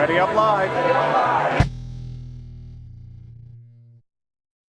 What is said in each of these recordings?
Ready up live.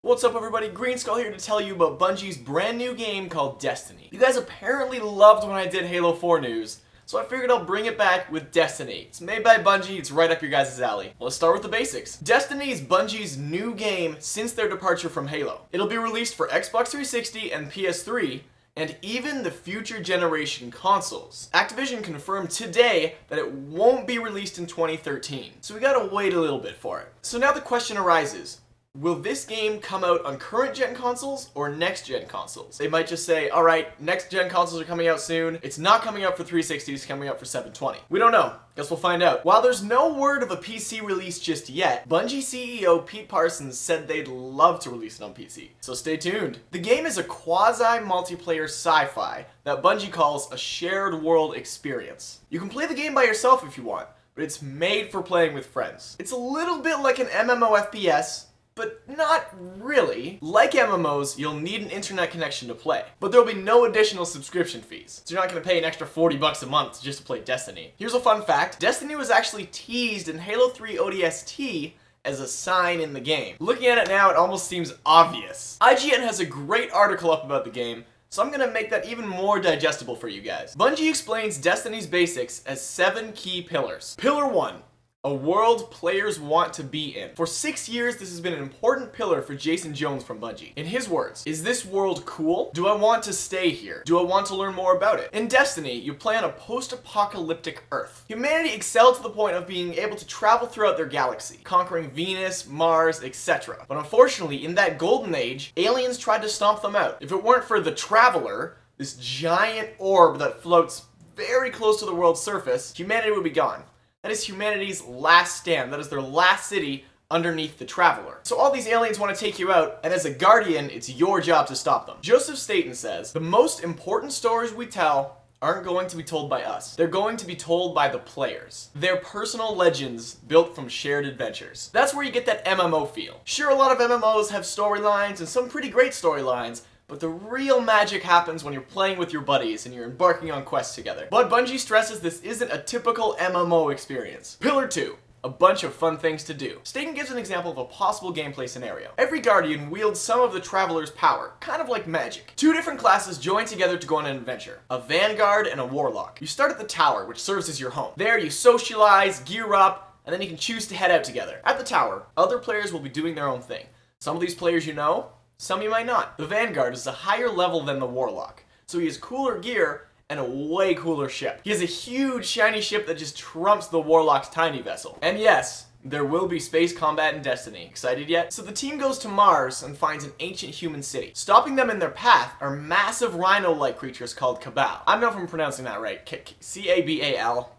What's up everybody, Greenskull here to tell you about Bungie's brand new game called Destiny. You guys apparently loved when I did Halo 4 news, so I figured I'll bring it back with Destiny. It's made by Bungie, it's right up your guys' alley. Let's start with the basics. Destiny is Bungie's new game since their departure from Halo. It'll be released for Xbox 360 and PS3, and even the future generation consoles. Activision confirmed today that it won't be released in 2013, so we gotta wait a little bit for it. So now the question arises, will this game come out on current gen consoles or next gen consoles? They might just say, alright, next gen consoles are coming out soon. It's not coming out for 360, it's coming out for 720. We don't know. Guess we'll find out. While there's no word of a PC release just yet, Bungie CEO Pete Parsons said they'd love to release it on PC. So stay tuned. The game is a quasi-multiplayer sci-fi that Bungie calls a shared world experience. You can play the game by yourself if you want, but it's made for playing with friends. It's a little bit like an MMO FPS, but not really. Like MMOs, you'll need an internet connection to play, but there'll be no additional subscription fees. So you're not gonna pay an extra 40 bucks a month just to play Destiny. Here's a fun fact. Destiny was actually teased in Halo 3 ODST as a sign in the game. Looking at it now, it almost seems obvious. IGN has a great article up about the game, so I'm gonna make that even more digestible for you guys. Bungie explains Destiny's basics as 7 key pillars. Pillar 1. A world players want to be in. For 6 years, this has been an important pillar for Jason Jones from Bungie. In his words, is this world cool? Do I want to stay here? Do I want to learn more about it? In Destiny, you play on a post-apocalyptic Earth. Humanity excelled to the point of being able to travel throughout their galaxy, conquering Venus, Mars, etc. But unfortunately, in that golden age, aliens tried to stomp them out. If it weren't for the Traveler, this giant orb that floats very close to the world's surface, humanity would be gone. That is humanity's last stand. That is their last city underneath the Traveler. So all these aliens want to take you out, and as a Guardian, it's your job to stop them. Joseph Staten says, the most important stories we tell aren't going to be told by us. They're going to be told by the players. They're personal legends built from shared adventures. That's where you get that MMO feel. Sure, a lot of MMOs have storylines, and some pretty great storylines, but the real magic happens when you're playing with your buddies and you're embarking on quests together. But Bungie stresses this isn't a typical MMO experience. Pillar 2. A bunch of fun things to do. Staten gives an example of a possible gameplay scenario. Every Guardian wields some of the Traveler's power, kind of like magic. 2 different classes join together to go on an adventure. A Vanguard and a Warlock. You start at the tower, which serves as your home. There you socialize, gear up, and then you can choose to head out together. At the tower, other players will be doing their own thing. Some of these players you know, some you might not. The Vanguard is a higher level than the Warlock, so he has cooler gear and a way cooler ship. He has a huge shiny ship that just trumps the Warlock's tiny vessel. And yes, there will be space combat in Destiny. Excited yet? So the team goes to Mars and finds an ancient human city. Stopping them in their path are massive rhino-like creatures called Cabal. I don't know if I'm pronouncing that right. C-A-B-A-L.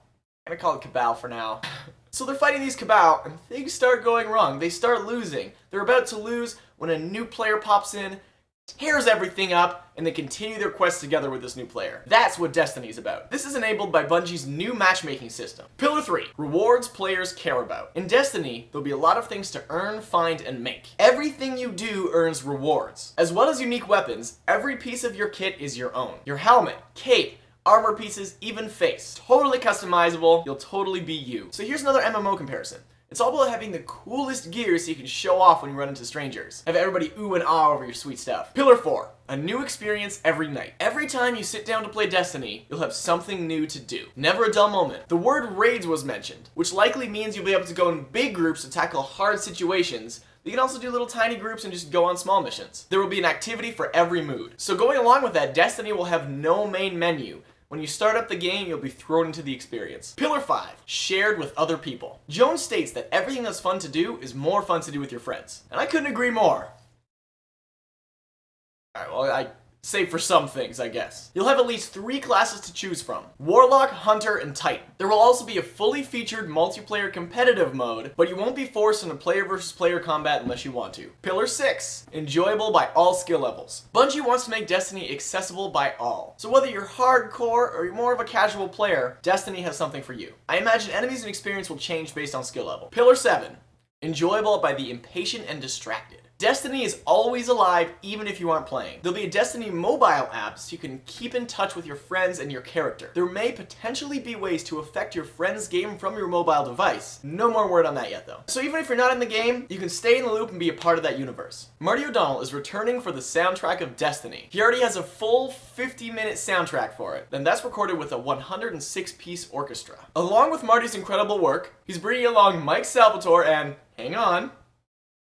I'm gonna call it Cabal for now. So they're fighting these Cabal, and things start going wrong. They start losing. They're about to lose when a new player pops in, tears everything up, and they continue their quest together with this new player. That's what Destiny's about. This is enabled by Bungie's new matchmaking system. Pillar 3. Rewards players care about. In Destiny, there'll be a lot of things to earn, find, and make. Everything you do earns rewards. As well as unique weapons, every piece of your kit is your own. Your helmet, cape, armor pieces, even face. Totally customizable, you'll totally be you. So here's another MMO comparison. It's all about having the coolest gear so you can show off when you run into strangers. Have everybody ooh and ah over your sweet stuff. Pillar 4. A new experience every night. Every time you sit down to play Destiny, you'll have something new to do. Never a dull moment. The word raids was mentioned, which likely means you'll be able to go in big groups to tackle hard situations. You can also do little tiny groups and just go on small missions. There will be an activity for every mood. So going along with that, Destiny will have no main menu. When you start up the game, you'll be thrown into the experience. Pillar 5. Shared with other people. Jones states that everything that's fun to do is more fun to do with your friends. And I couldn't agree more. Alright, well, I save for some things, I guess. You'll have at least 3 classes to choose from. Warlock, Hunter, and Titan. There will also be a fully featured multiplayer competitive mode, but you won't be forced into player versus player combat unless you want to. Pillar 6. Enjoyable by all skill levels. Bungie wants to make Destiny accessible by all. So whether you're hardcore or you're more of a casual player, Destiny has something for you. I imagine enemies and experience will change based on skill level. Pillar 7. Enjoyable by the impatient and distracted. Destiny is always alive even if you aren't playing. There'll be a Destiny mobile app so you can keep in touch with your friends and your character. There may potentially be ways to affect your friend's game from your mobile device. No more word on that yet though. So even if you're not in the game, you can stay in the loop and be a part of that universe. Marty O'Donnell is returning for the soundtrack of Destiny. He already has a full 50-minute soundtrack for it, and that's recorded with a 106-piece orchestra. Along with Marty's incredible work, he's bringing along Mike Salvatore and, hang on,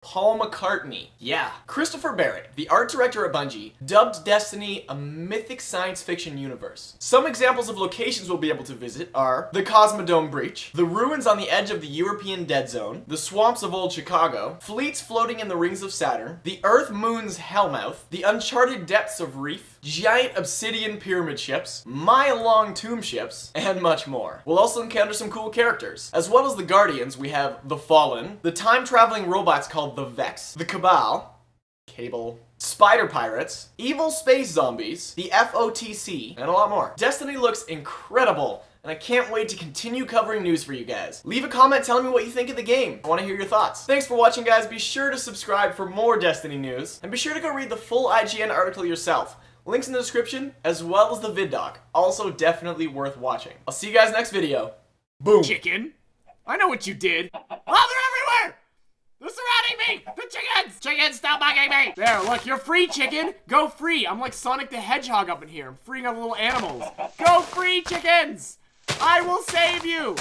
Paul McCartney. Yeah. Christopher Barrett, the art director at Bungie, dubbed Destiny a mythic science fiction universe. Some examples of locations we'll be able to visit are the Cosmodome Breach, the ruins on the edge of the European Dead Zone, the swamps of old Chicago, fleets floating in the rings of Saturn, the Earth-Moon's Hellmouth, the uncharted depths of Reef, giant obsidian pyramid ships, mile-long tomb ships, and much more. We'll also encounter some cool characters. As well as the Guardians, we have the Fallen, the time-traveling robots called the Vex, the Cabal, Spider Pirates, evil space zombies, the FOTC, and a lot more. Destiny looks incredible, and I can't wait to continue covering news for you guys. Leave a comment telling me what you think of the game. I want to hear your thoughts. Thanks for watching, guys. Be sure to subscribe for more Destiny news, and be sure to go read the full IGN article yourself. Links in the description, as well as the VidDoc. Also definitely worth watching. I'll see you guys next video. Boom. Chicken? I know what you did. Oh, they're everywhere! They're surrounding me! The chickens! Chickens, stop bugging me! There, look, you're free, chicken! Go free! I'm like Sonic the Hedgehog up in here. I'm freeing all the little animals. Go free, chickens! I will save you!